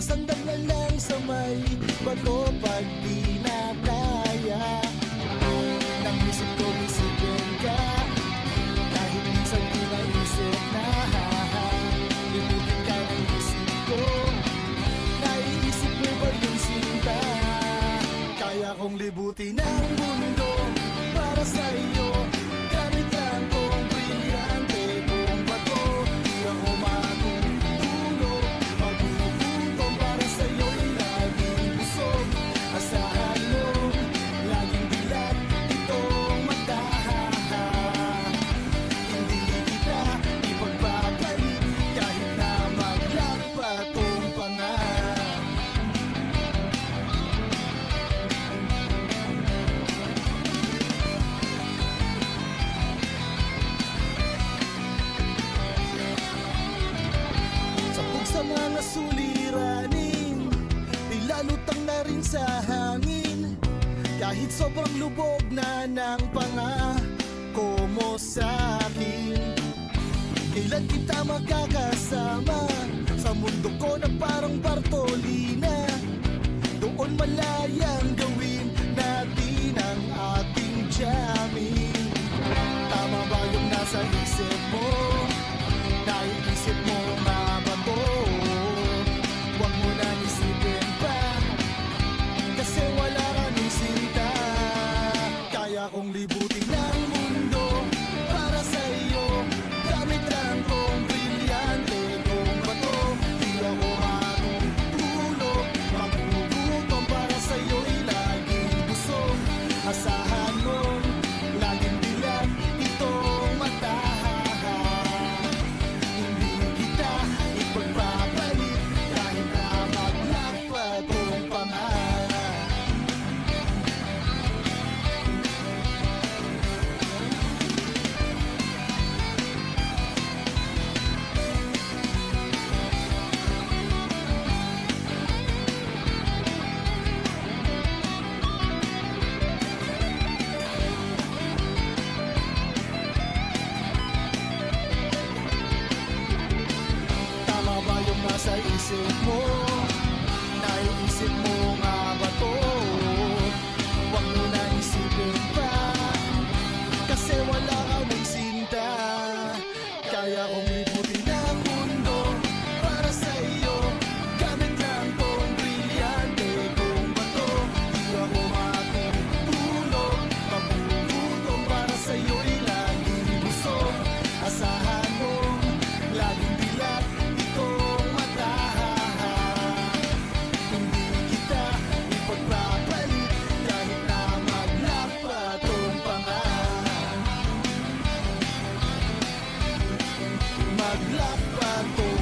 Sumasandag na lang sa may bato pag di na kaya. Nang isip ko isipin ka, kahit minsan di naisip na limutin ka ng isip ko. Naiisip mo ba yung sinta? Kaya kong libutin ang mundo para sa'yo. Gamit lang kong brilyante kung bato. Di ako matutulog, magugutom para sa'yo'y laging busog. Asahan mo, laging dilat itong mata. Hindi kita ipagpapalit kahit na maglagpatong panga. Sa mga suliranin, nilalutang na rin sa hangin. Kahit sobrang lubog na ng pangako mo sa'kin. Kailan kita makakasama sa mundo ko na parang Bartolina? Doon malayang gawin natin ang ating jamming. Tama ba yung nasa isip mo? Naiisip mo nga ba to? Huwag mo na isipin pa, kasi wala ka ng sinta. Kaya kong libutin ang mundo para sa'yo. Gamit lang kong brilyante kung bato. Di ako matutulog, magugutom para sa'yo'y laging busog. Asahan mo, laging dilat itong mata. Sa isip mo, naiisip mo nga ba to? Huwag mo na isipin pa, kasi wala ka ng sinta. Kaya kong libutin ang mundo para sa'yo. Gamit lang kong brilyante kung bato. Di ako matutulog, magugutom para sa'yo'y laging busog. Asahan mo, laging dilat itong mata. Hindi kita ipagpapalit kahit na maglapatong panga. Maglapatong